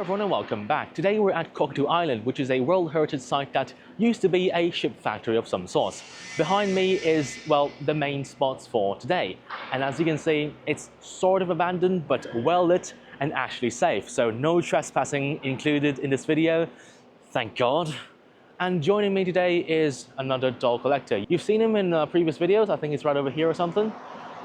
Hello everyone and welcome back. Today we're at Cockatoo Island, which is a World Heritage Site that used to be a ship factory of some sort. Behind me is, well, the main spots for today. And as you can see, it's sort of abandoned, but well lit and actually safe. So no trespassing included in this video, thank God. And joining me today is another doll collector. You've seen him in previous videos, I think it's right over here or something.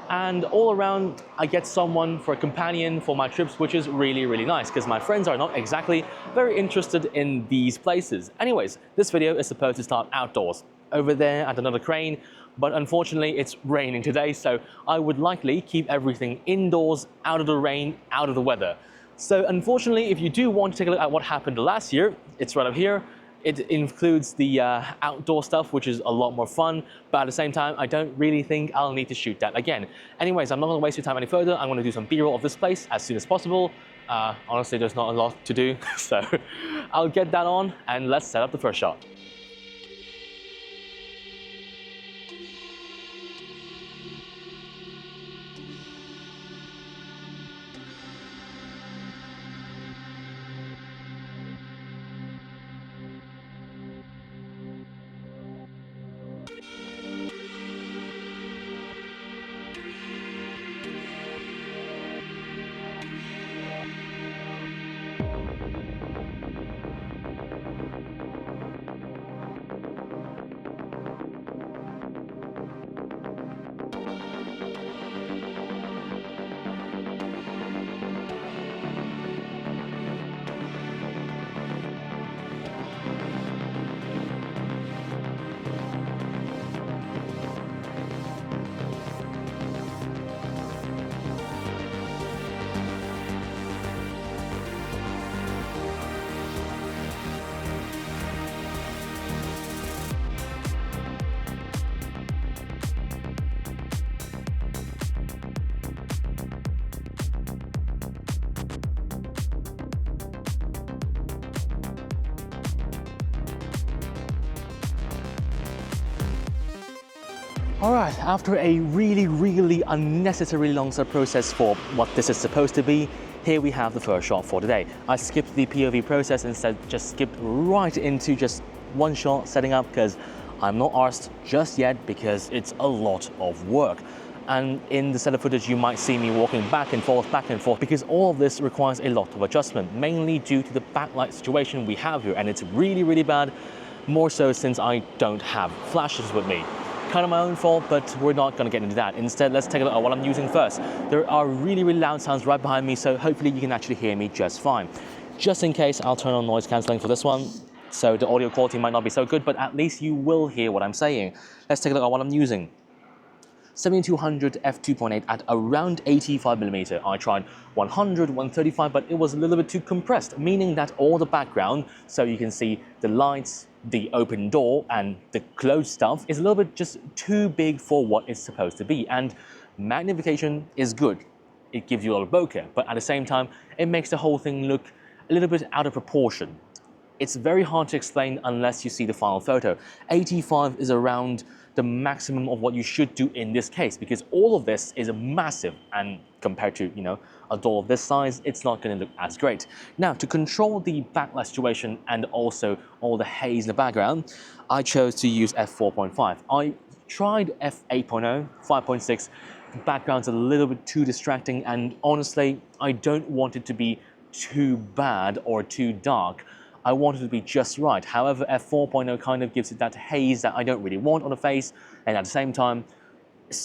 And all around, I get someone for a companion for my trips, which is really nice, because my friends are not exactly very interested in these places. Anyways, this video is supposed to start outdoors, over there at another crane, but unfortunately it's raining today, so I would likely keep everything indoors, out of the rain, out of the weather. So unfortunately, if you do want to take a look at what happened last year, it's right up here. It includes the outdoor stuff, which is a lot more fun, but at the same time, I don't really think I'll need to shoot that again. Anyways, I'm not going to waste your time any further. I'm going to do some B-roll of this place as soon as possible. Honestly, there's not a lot to do, so I'll get that on and let's set up the first shot. Alright, after a really unnecessarily long process for what this is supposed to be, here we have the first shot for today. I skipped the POV process and instead just skipped right into just one shot setting up because I'm not arsed just yet because it's a lot of work. And in the setup footage you might see me walking back and forth because all of this requires a lot of adjustment, mainly due to the backlight situation we have here, and it's really bad, more so since I don't have flashes with me. Kind of my own fault, but we're not going to get into that. Instead, let's take a look at what I'm using first. There are really loud sounds right behind me, so hopefully you can actually hear me just fine. Just in case, I'll turn on noise cancelling for this one, so the audio quality might not be so good, but at least you will hear what I'm saying. Let's take a look at what I'm using. 7200 f2.8 at around 85mm. I tried 100, 135, but it was a little bit too compressed, meaning that all the background, so you can see the lights, the open door and the closed stuff, is a little bit just too big for what it's supposed to be. And magnification is good. It gives you a lot of bokeh, but at the same time, it makes the whole thing look a little bit out of proportion. It's very hard to explain unless you see the final photo. 85 is around the maximum of what you should do in this case, because all of this is massive, and compared to, you know, a doll of this size, it's not going to look as great. Now, to control the backlight situation and also all the haze in the background, I chose to use f4.5. I tried f8.0, 5.6. The background's a little bit too distracting, and honestly, I don't want it to be too bad or too dark. I want it to be just right. However, f4.0 kind of gives it that haze that I don't really want on the face, and at the same time,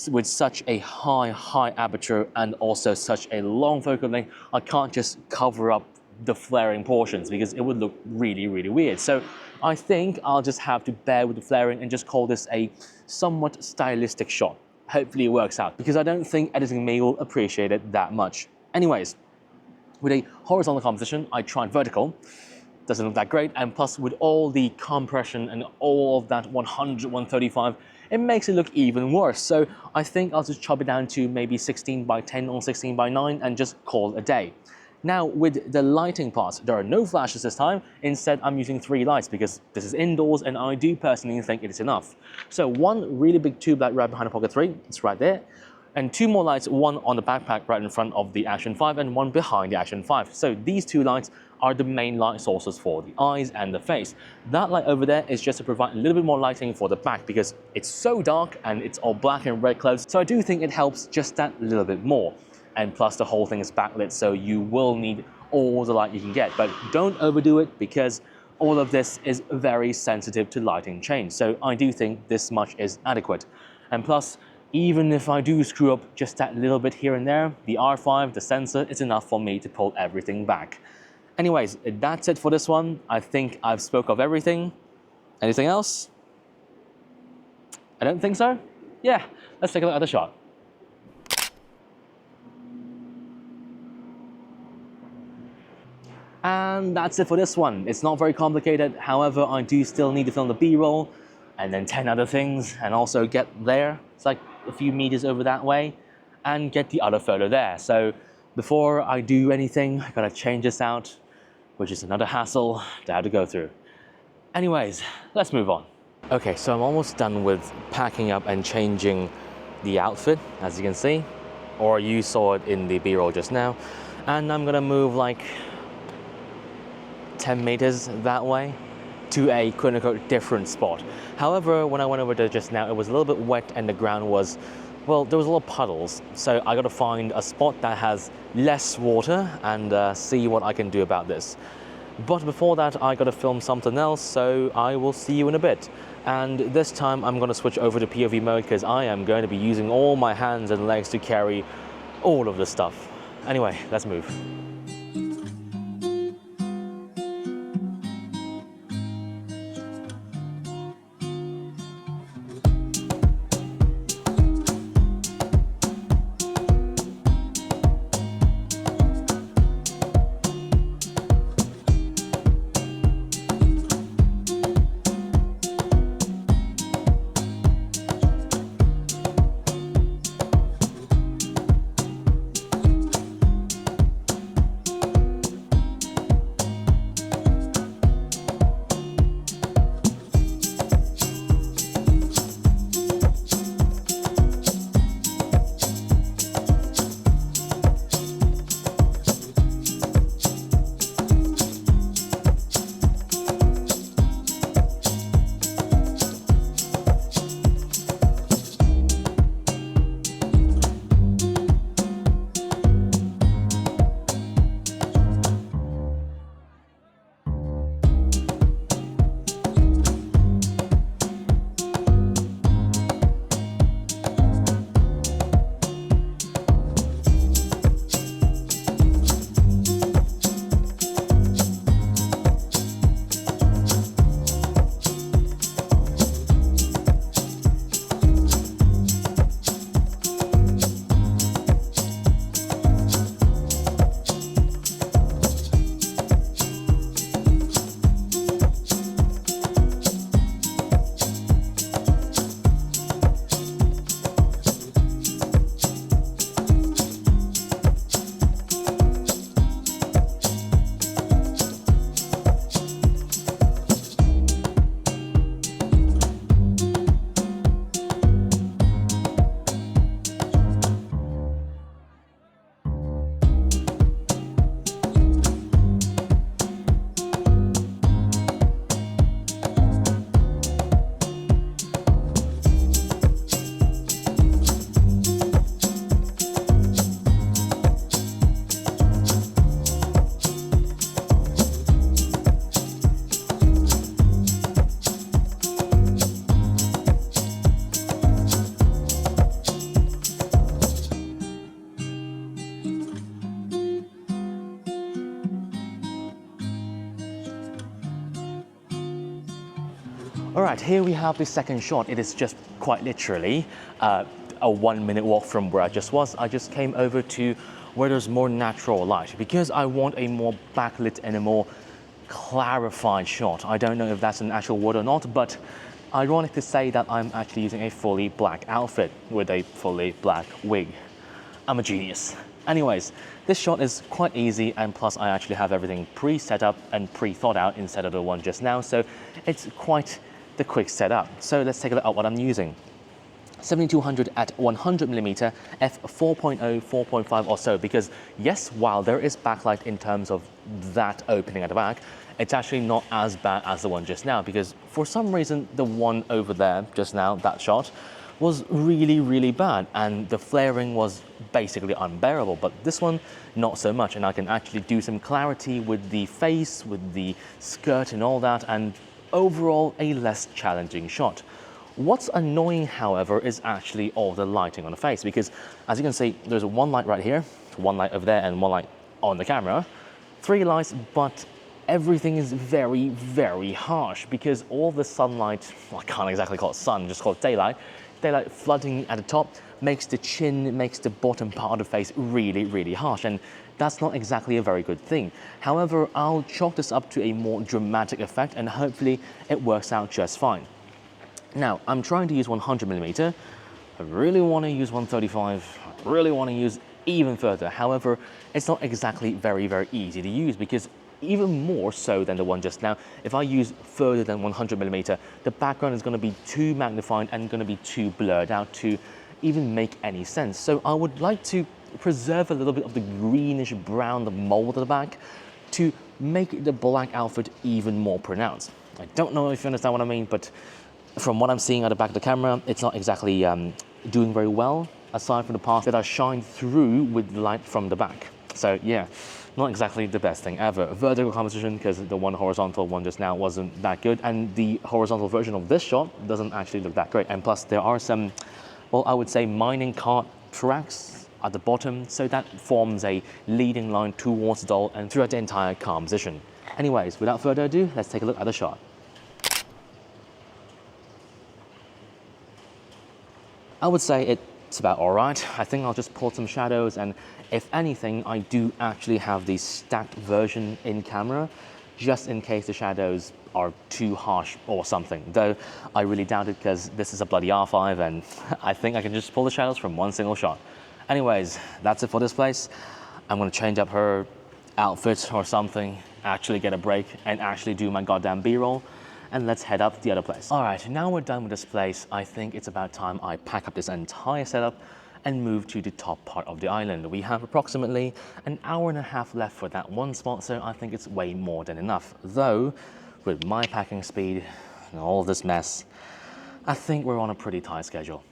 with such a high aperture and also such a long focal length, I can't just cover up the flaring portions because it would look really weird. So I think I'll just have to bear with the flaring and just call this a somewhat stylistic shot. Hopefully it works out, because I don't think editing me will appreciate it that much. Anyways, with a horizontal composition, I tried vertical. Doesn't look that great, and plus with all the compression and all of that 100, 135, it makes it look even worse. So I think I'll just chop it down to maybe 16:10 or 16:9 and just call it a day. Now with the lighting part, there are no flashes this time. Instead, I'm using 3 lights because this is indoors and I do personally think it is enough. So one really big tube light right behind the Pocket 3, it's right there. And 2 more lights, one on the backpack right in front of the Action 5 and one behind the Action 5. So these 2 lights are the main light sources for the eyes and the face. That light over there is just to provide a little bit more lighting for the back because it's so dark and it's all black and red clothes. So I do think it helps just that little bit more. And plus the whole thing is backlit, so you will need all the light you can get. But don't overdo it because all of this is very sensitive to lighting change. So I do think this much is adequate. And plus, even if I do screw up just that little bit here and there, the R5, the sensor, is enough for me to pull everything back. Anyways, that's it for this one. I think I've spoke of everything. Anything else? I don't think so. Yeah, let's take a look at the shot. And that's it for this one. It's not very complicated. However, I do still need to film the B-roll and then 10 other things and also get there. It's like a few meters over that way and get the other photo there. So before I do anything, I gotta change this out, which is another hassle to have to go through. Anyways, let's move on. Okay, so I'm almost done with packing up and changing the outfit, as you can see, or you saw it in the B-roll just now. And I'm gonna move like 10 meters that way to a quote-unquote different spot. However, when I went over there just now, it was a little bit wet and the ground was, well, there was a lot of puddles. So I gotta find a spot that has less water and see what I can do about this. But before that, I gotta film something else, so I will see you in a bit. And this time I'm gonna switch over to POV mode because I am going to be using all my hands and legs to carry all of the stuff. Anyway, let's move. All right, here we have the second shot. It is just quite literally a 1 minute walk from where I just was. I just came over to where there's more natural light because I want a more backlit and a more clarified shot. I don't know if that's an actual word or not, but ironic to say that I'm actually using a fully black outfit with a fully black wig. I'm a genius. Anyways, this shot is quite easy, and plus I actually have everything pre-set up and pre-thought out instead of the one just now, so it's quite the quick setup. So let's take a look at what I'm using. 7200 at 100mm, f4.0, 4.5 or so, because yes, while there is backlight in terms of that opening at the back, it's actually not as bad as the one just now, because for some reason the one over there just now, that shot, was really bad and the flaring was basically unbearable, but this one not so much, and I can actually do some clarity with the face, with the skirt and all that, and overall a less challenging shot. What's annoying, however, is actually all the lighting on the face, because as you can see, there's one light right here, one light over there, and one light on the camera. 3 lights, but everything is very harsh, because all the sunlight, well, I can't exactly call it sun, just call it daylight flooding at the top makes the chin, makes the bottom part of the face really harsh, and that's not exactly a very good thing. However, I'll chalk this up to a more dramatic effect, and hopefully it works out just fine. Now, I'm trying to use 100mm. I really want to use 135. I really want to use even further. However, it's not exactly very easy to use, because even more so than the one just now, if I use further than 100mm, the background is going to be too magnified and going to be too blurred out to even make any sense. So I would like to preserve a little bit of the greenish brown, the mold at the back, to make the black outfit even more pronounced. I don't know if you understand what I mean, but from what I'm seeing at the back of the camera, it's not exactly doing very well, aside from the parts that are shined through with the light from the back. So yeah, not exactly the best thing ever. Vertical composition, because the one horizontal one just now wasn't that good, and the horizontal version of this shot doesn't actually look that great. And plus there are some, well, I would say mining cart tracks at the bottom, so that forms a leading line towards the doll and throughout the entire composition. Anyways, without further ado, let's take a look at the shot. I would say it's about all right. I think I'll just pull some shadows, and if anything, I do actually have the stacked version in camera, just in case the shadows are too harsh or something. Though I really doubt it, because this is a bloody R5, and I think I can just pull the shadows from one single shot. Anyways, that's it for this place. I'm gonna change up her outfit or something, actually get a break, and actually do my goddamn B-roll, and let's head up the other place. All right, now we're done with this place, I think it's about time I pack up this entire setup and move to the top part of the island. We have approximately an hour and a half left for that one spot, so I think it's way more than enough. Though, with my packing speed and all this mess, I think we're on a pretty tight schedule.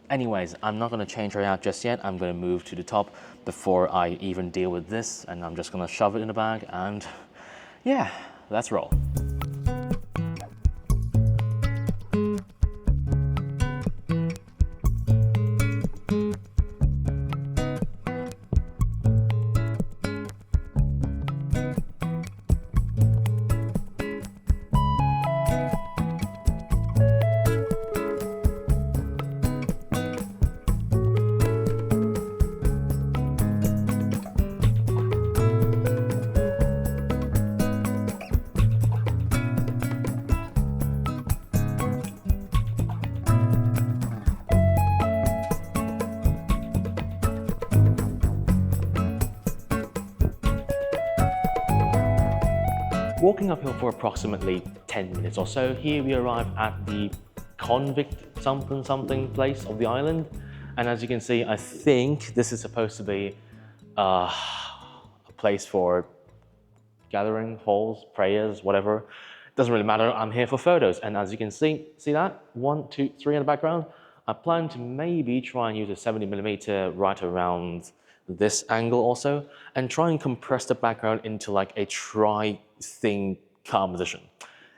Anyways, I'm not gonna change her out just yet. I'm gonna move to the top before I even deal with this, and I'm just gonna shove it in the bag, and yeah, let's roll. Walking uphill for approximately 10 minutes or so, here we arrive at the convict something place of the island. And as you can see, I think this is supposed to be a place for gathering, halls, prayers, whatever. Doesn't really matter, I'm here for photos. And as you can see that? 1, 2, 3 in the background. I plan to maybe try and use a 70mm right around this angle also, and try and compress the background into like a tri-thing composition.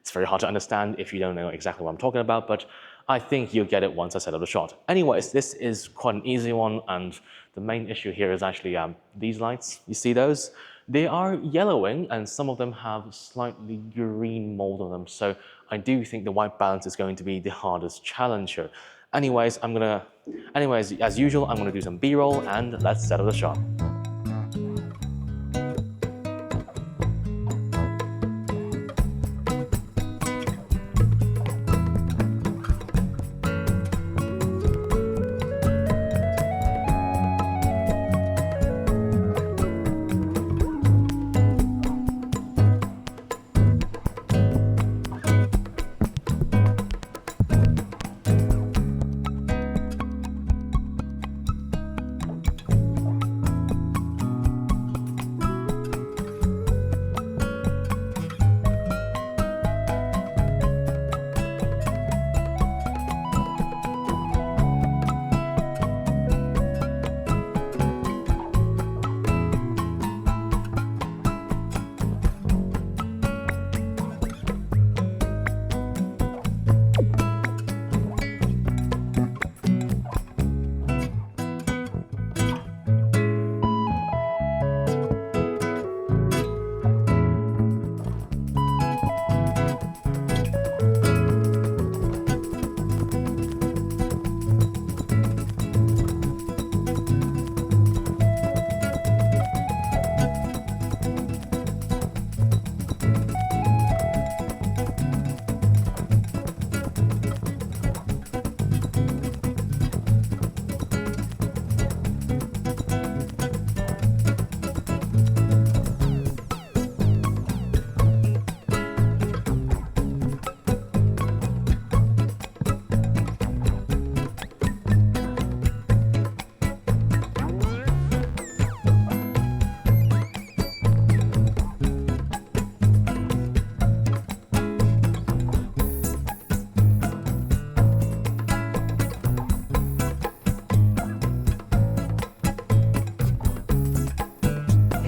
It's very hard to understand if you don't know exactly what I'm talking about, but I think you'll get it once I set up the shot. Anyways, this is quite an easy one, and the main issue here is actually these lights. You see those? They are yellowing, and some of them have slightly green mold on them, so I do think the white balance is going to be the hardest challenge here. Anyways, as usual, I'm gonna do some B-roll, and let's set up the shot.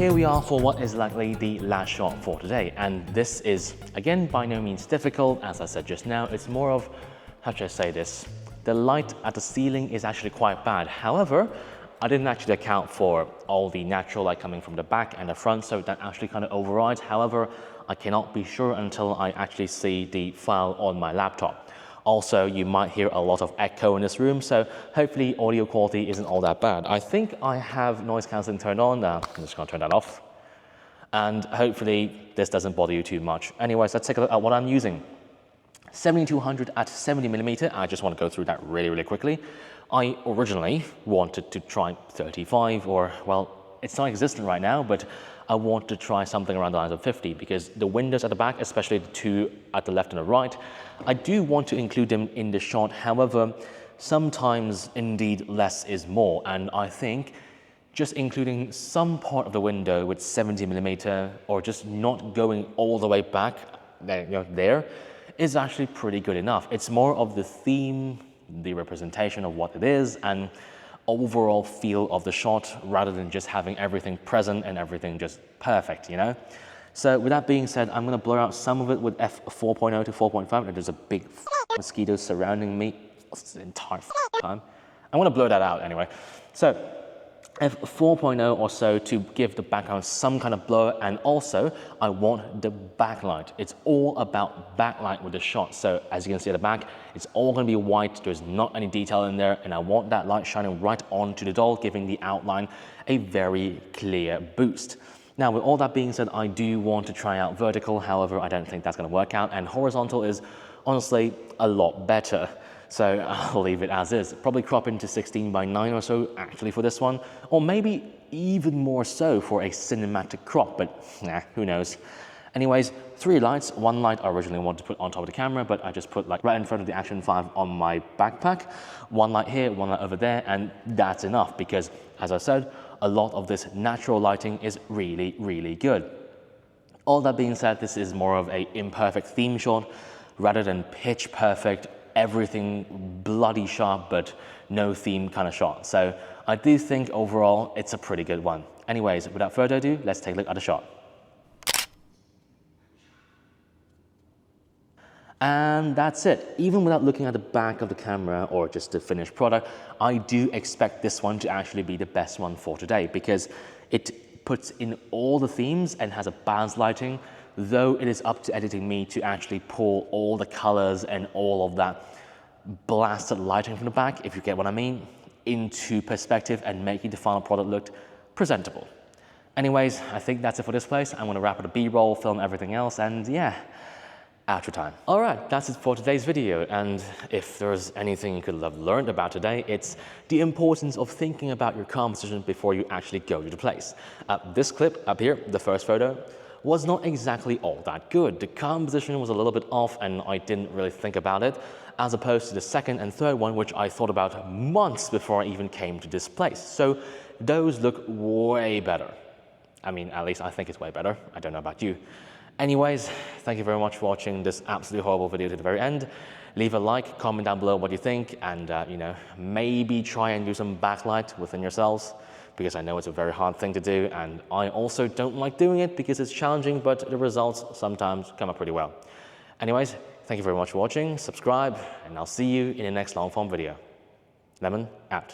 here we are for what is likely the last shot for today. And this is, again, by no means difficult. As I said just now, it's more of, how should I say this? The light at the ceiling is actually quite bad. However, I didn't actually account for all the natural light coming from the back and the front, so that actually kind of overrides. However, I cannot be sure until I actually see the file on my laptop. Also, you might hear a lot of echo in this room, so hopefully audio quality isn't all that bad. I think I have noise cancelling turned on. I'm just gonna turn that off. And hopefully this doesn't bother you too much. Anyways, let's take a look at what I'm using. 7200 at 70mm. I just want to go through that really quickly. I originally wanted to try 35, or well, it's not existent right now, but I want to try something around the lines of 50 because the windows at the back, especially the two at the left and the right, I do want to include them in the shot. However, sometimes indeed less is more, and I think just including some part of the window with 70mm or just not going all the way back there is actually pretty good enough. It's more of the theme, the representation of what it is, and overall feel of the shot rather than just having everything present and everything just perfect, you know? So with that being said, I'm gonna blur out some of it with f4.0 to 4.5, and there's a big mosquito surrounding me the entire time. I'm gonna blur that out anyway. So f4.0 or so to give the background some kind of blur, and also I want the backlight. It's all about backlight with the shot. So as you can see at the back, it's all going to be white. There's not any detail in there, and I want that light shining right onto the doll, giving the outline a very clear boost. Now, with all that being said, I do want to try out vertical. However, I don't think that's going to work out, and horizontal is honestly a lot better. So I'll leave it as is. Probably crop into 16:9 or so actually for this one, or maybe even more so for a cinematic crop, but who knows. Anyways, 3 lights. 1 light I originally wanted to put on top of the camera, but I just put like right in front of the Action 5 on my backpack. 1 light here, 1 light over there, and that's enough because, as I said, a lot of this natural lighting is really good. All that being said, this is more of a imperfect theme shot rather than pitch perfect, everything bloody sharp but no theme kind of shot. So I do think overall it's a pretty good one. Anyways, without further ado, let's take a look at the shot. And that's it. Even without looking at the back of the camera or just the finished product, I do expect this one to actually be the best one for today because it puts in all the themes and has a balanced lighting, though it is up to editing me to actually pull all the colors and all of that blasted lighting from the back, if you get what I mean, into perspective and making the final product look presentable. Anyways, I think that's it for this place. I'm gonna wrap up the B-roll, film everything else, and yeah, outro time. All right, that's it for today's video. And if there's anything you could have learned about today, it's the importance of thinking about your composition before you actually go to the place. This clip up here, the first photo, was not exactly all that good. The composition was a little bit off and I didn't really think about it, as opposed to the second and third one, which I thought about months before I even came to this place. So those look way better. I mean, at least I think it's way better. I don't know about you. Anyways, thank you very much for watching this absolutely horrible video to the very end. Leave a like, comment down below what you think, and you know, maybe try and do some backlight within yourselves, because I know it's a very hard thing to do, and I also don't like doing it because it's challenging, but the results sometimes come up pretty well. Anyways, thank you very much for watching, subscribe, and I'll see you in the next long form video. Lemon out.